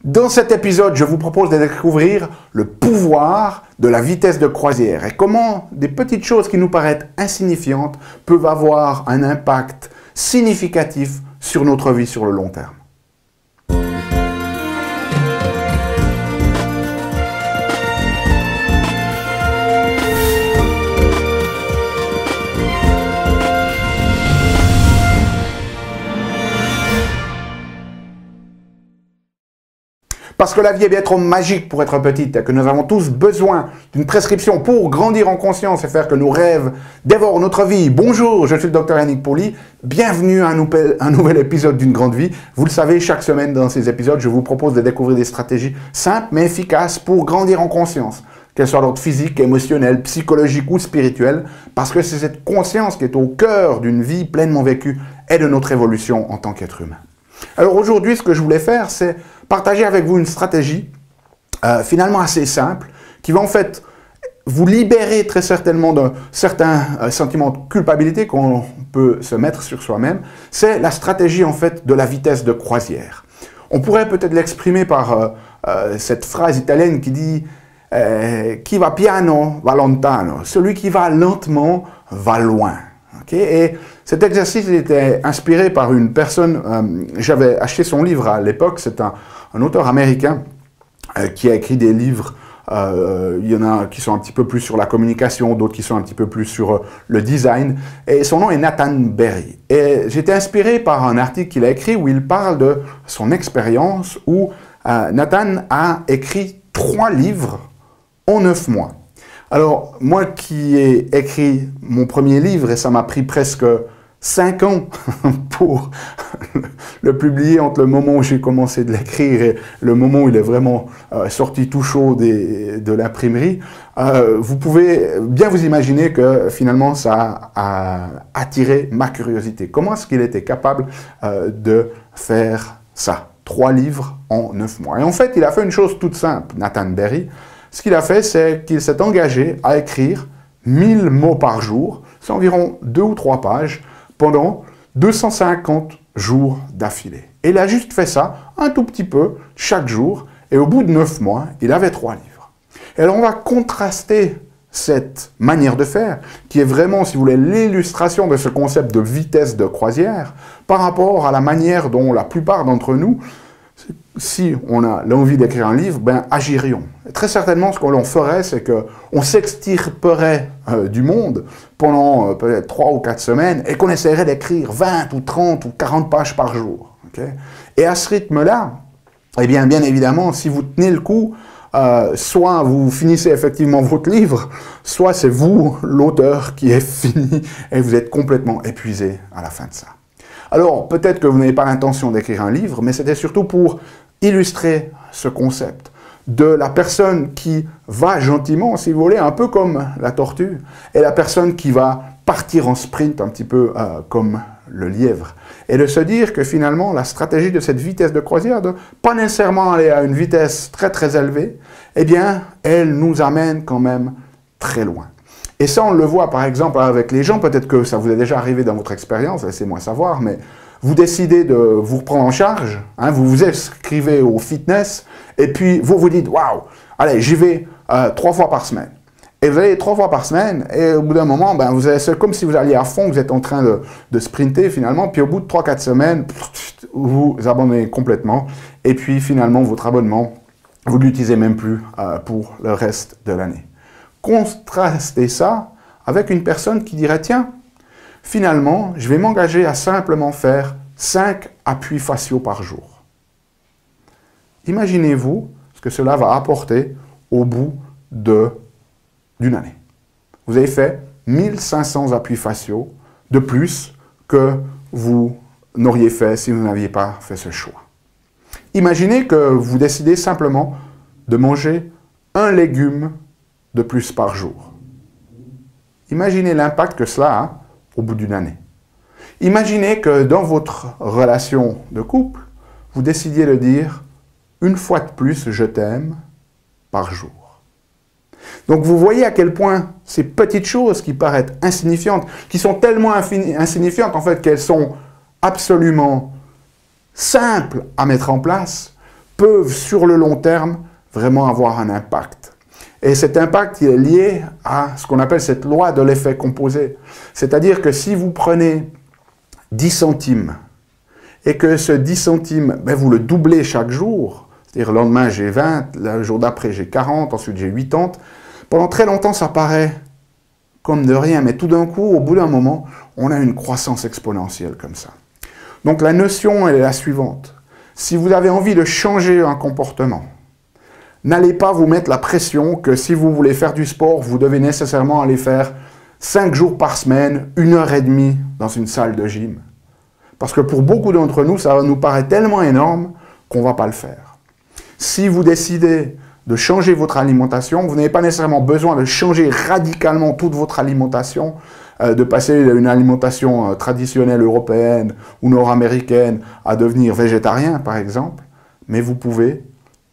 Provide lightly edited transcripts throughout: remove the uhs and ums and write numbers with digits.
Dans cet épisode, je vous propose de découvrir le pouvoir de la vitesse de croisière et comment des petites choses qui nous paraissent insignifiantes peuvent avoir un impact significatif sur notre vie sur le long terme. Parce que la vie est bien trop magique pour être petite et que nous avons tous besoin d'une prescription pour grandir en conscience et faire que nos rêves dévorent notre vie. Bonjour, je suis le Dr Yannick Pauly. Bienvenue à un nouvel épisode d'une grande vie. Vous le savez, chaque semaine dans ces épisodes, je vous propose de découvrir des stratégies simples mais efficaces pour grandir en conscience. Qu'elle soit d'ordre physique, émotionnel, psychologique ou spirituel, parce que c'est cette conscience qui est au cœur d'une vie pleinement vécue et de notre évolution en tant qu'être humain. Alors aujourd'hui, ce que je voulais faire, c'est partager avec vous une stratégie finalement assez simple, qui va en fait vous libérer très certainement d'un certain sentiment de culpabilité qu'on peut se mettre sur soi-même. C'est la stratégie en fait de la vitesse de croisière. On pourrait peut-être l'exprimer par cette phrase italienne qui dit qui va piano va lontano, celui qui va lentement va loin. Okay? Et cet exercice était inspiré par une personne, j'avais acheté son livre à l'époque, c'est un auteur américain qui a écrit des livres, il y en a qui sont un petit peu plus sur la communication, d'autres qui sont un petit peu plus sur le design, et son nom est Nathan Berry. Et j'étais inspiré par un article qu'il a écrit où il parle de son expérience, où Nathan a écrit 3 livres en 9 mois. Alors, moi qui ai écrit mon premier livre, et ça m'a pris presque 5 ans pour le publier entre le moment où j'ai commencé de l'écrire et le moment où il est vraiment sorti tout chaud de l'imprimerie, vous pouvez bien vous imaginer que finalement ça a attiré ma curiosité. Comment est-ce qu'il était capable de faire ça? 3 livres en 9 mois. Et en fait, il a fait une chose toute simple, Nathan Berry. Ce qu'il a fait, c'est qu'il s'est engagé à écrire 1000 mots par jour, c'est environ 2 ou 3 pages, pendant 250 jours d'affilée. Et il a juste fait ça un tout petit peu chaque jour, et au bout de 9 mois, il avait 3 livres. Et alors on va contraster cette manière de faire, qui est vraiment, si vous voulez, l'illustration de ce concept de vitesse de croisière, par rapport à la manière dont la plupart d'entre nous, si on a l'envie d'écrire un livre, ben agirions. Et très certainement, ce que l'on ferait, c'est qu'on s'extirperait du monde pendant peut-être 3 ou 4 semaines et qu'on essaierait d'écrire 20 ou 30 ou 40 pages par jour. Okay? Et à ce rythme-là, eh bien évidemment, si vous tenez le coup, soit vous finissez effectivement votre livre, soit c'est vous, l'auteur, qui est fini et vous êtes complètement épuisé à la fin de ça. Alors, peut-être que vous n'avez pas l'intention d'écrire un livre, mais c'était surtout pour illustrer ce concept de la personne qui va gentiment, si vous voulez, un peu comme la tortue, et la personne qui va partir en sprint, un petit peu comme le lièvre. Et de se dire que finalement, la stratégie de cette vitesse de croisière, de pas nécessairement aller à une vitesse très très élevée, eh bien, elle nous amène quand même très loin. Et ça, on le voit par exemple avec les gens, peut-être que ça vous est déjà arrivé dans votre expérience, laissez-moi savoir, mais vous décidez de vous reprendre en charge, hein, vous vous inscrivez au fitness, et puis vous vous dites, waouh, allez, j'y vais 3 fois par semaine. Et vous allez 3 fois par semaine, et au bout d'un moment, ben, c'est comme si vous alliez à fond, vous êtes en train de sprinter finalement, puis au bout de 3-4 semaines, vous abandonnez complètement, et puis finalement, votre abonnement, vous ne l'utilisez même plus pour le reste de l'année. Contraster ça avec une personne qui dirait, tiens, finalement, je vais m'engager à simplement faire 5 appuis faciaux par jour. Imaginez-vous ce que cela va apporter au bout d'une année. Vous avez fait 1500 appuis faciaux de plus que vous n'auriez fait si vous n'aviez pas fait ce choix. Imaginez que vous décidez simplement de manger un légume de plus par jour. Imaginez l'impact que cela a au bout d'une année. Imaginez que dans votre relation de couple, vous décidiez de dire une fois de plus « je t'aime » par jour. Donc vous voyez à quel point ces petites choses qui paraissent insignifiantes, qui sont tellement insignifiantes en fait qu'elles sont absolument simples à mettre en place, peuvent, sur le long terme, vraiment avoir un impact. Et cet impact, il est lié à ce qu'on appelle cette loi de l'effet composé. C'est-à-dire que si vous prenez 10 centimes et que ce 10 centimes, ben, vous le doublez chaque jour, c'est-à-dire le lendemain j'ai 20, le jour d'après j'ai 40, ensuite j'ai 80, pendant très longtemps ça paraît comme de rien, mais tout d'un coup, au bout d'un moment, on a une croissance exponentielle comme ça. Donc la notion, elle est la suivante. Si vous avez envie de changer un comportement, n'allez pas vous mettre la pression que si vous voulez faire du sport, vous devez nécessairement aller faire 5 jours par semaine, 1h30 dans une salle de gym. Parce que pour beaucoup d'entre nous, ça nous paraît tellement énorme qu'on ne va pas le faire. Si vous décidez de changer votre alimentation, vous n'avez pas nécessairement besoin de changer radicalement toute votre alimentation, de passer d'une alimentation traditionnelle européenne ou nord-américaine à devenir végétarien, par exemple, mais vous pouvez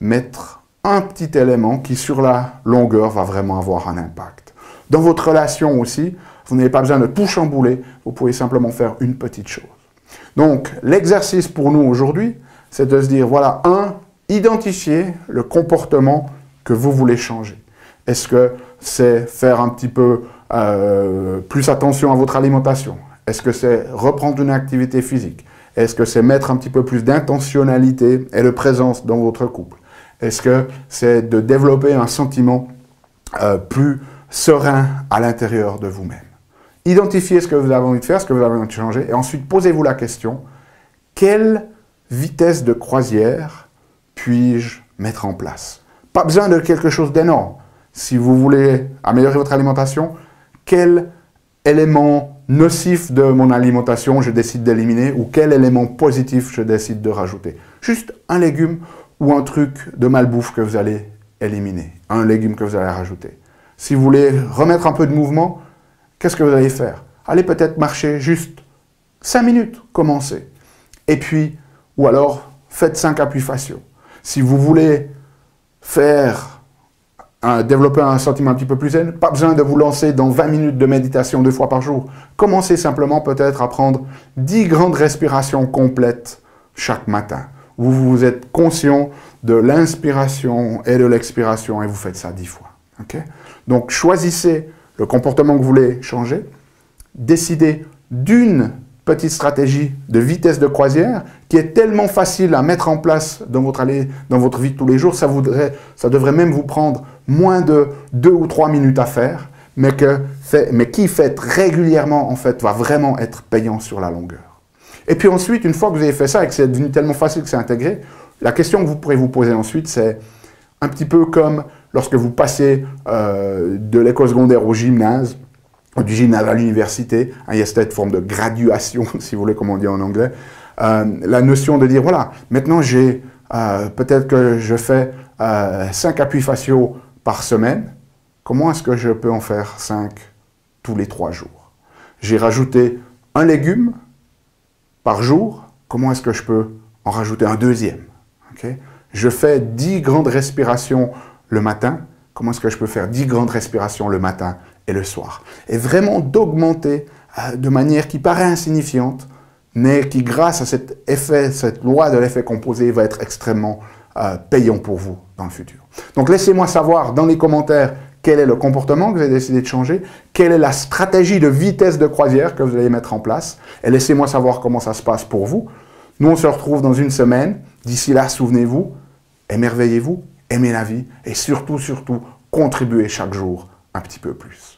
mettre un petit élément qui, sur la longueur, va vraiment avoir un impact. Dans votre relation aussi, vous n'avez pas besoin de tout chambouler, vous pouvez simplement faire une petite chose. Donc, l'exercice pour nous aujourd'hui, c'est de se dire, voilà, identifier le comportement que vous voulez changer. Est-ce que c'est faire un petit peu plus attention à votre alimentation? Est-ce que c'est reprendre une activité physique? Est-ce que c'est mettre un petit peu plus d'intentionnalité et de présence dans votre couple? Est-ce que c'est de développer un sentiment plus serein à l'intérieur de vous-même? Identifiez ce que vous avez envie de faire, ce que vous avez envie de changer, et ensuite posez-vous la question, quelle vitesse de croisière puis-je mettre en place? Pas besoin de quelque chose d'énorme. Si vous voulez améliorer votre alimentation, quel élément nocif de mon alimentation je décide d'éliminer ou quel élément positif je décide de rajouter? Juste un légume ou un truc de malbouffe que vous allez éliminer, un légume que vous allez rajouter. Si vous voulez remettre un peu de mouvement, qu'est-ce que vous allez faire? Allez peut-être marcher juste 5 minutes, commencez. Et puis, ou alors, faites 5 appuis faciaux. Si vous voulez développer un sentiment un petit peu plus zen, pas besoin de vous lancer dans 20 minutes de méditation 2 fois par jour. Commencez simplement peut-être à prendre 10 grandes respirations complètes chaque matin, où vous êtes conscient de l'inspiration et de l'expiration et vous faites ça 10 fois. Okay? Donc choisissez le comportement que vous voulez changer, décidez d'une petite stratégie de vitesse de croisière qui est tellement facile à mettre en place dans votre vie de tous les jours, ça devrait même vous prendre moins de 2 ou 3 minutes à faire, mais qui fait régulièrement, en fait, va vraiment être payant sur la longueur. Et puis ensuite, une fois que vous avez fait ça et que c'est devenu tellement facile que c'est intégré, la question que vous pourrez vous poser ensuite, c'est un petit peu comme lorsque vous passez de l'école secondaire au gymnase, du gymnase à l'université, il y a cette forme de graduation, si vous voulez, comme on dit en anglais, la notion de dire, voilà, maintenant peut-être que je fais 5 appuis faciaux par semaine, comment est-ce que je peux en faire 5 tous les 3 jours? J'ai rajouté un légume par jour, comment est-ce que je peux en rajouter un deuxième? Okay? Je fais 10 grandes respirations le matin, comment est-ce que je peux faire 10 grandes respirations le matin et le soir? Et vraiment d'augmenter de manière qui paraît insignifiante, mais qui, grâce à cet effet, cette loi de l'effet composé, va être extrêmement payant pour vous dans le futur. Donc laissez-moi savoir dans les commentaires quel est le comportement que vous avez décidé de changer, quelle est la stratégie de vitesse de croisière que vous allez mettre en place, et laissez-moi savoir comment ça se passe pour vous. Nous, on se retrouve dans une semaine. D'ici là, souvenez-vous, émerveillez-vous, aimez la vie, et surtout, surtout, contribuez chaque jour un petit peu plus.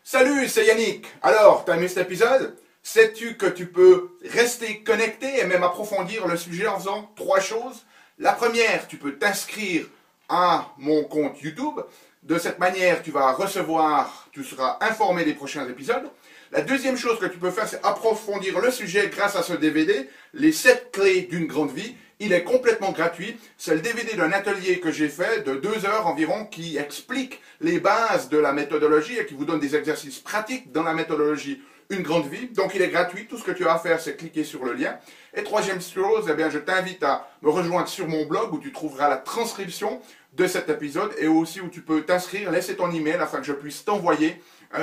Salut, c'est Yannick. Alors, t'as aimé cet épisode? Sais-tu que tu peux rester connecté et même approfondir le sujet en faisant 3 choses? La première, tu peux t'inscrire à mon compte YouTube. De cette manière, tu seras informé des prochains épisodes. La deuxième chose que tu peux faire, c'est approfondir le sujet grâce à ce DVD, les 7 clés d'une grande vie. Il est complètement gratuit. C'est le DVD d'un atelier que j'ai fait de 2 heures environ qui explique les bases de la méthodologie et qui vous donne des exercices pratiques dans la méthodologie une grande vie. Donc il est gratuit, tout ce que tu as à faire c'est cliquer sur le lien. Et troisième chose, eh bien, je t'invite à me rejoindre sur mon blog où tu trouveras la transcription de cet épisode et aussi où tu peux t'inscrire, laisser ton email afin que je puisse t'envoyer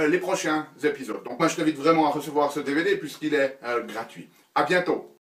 les prochains épisodes. Donc moi je t'invite vraiment à recevoir ce DVD puisqu'il est gratuit. À bientôt.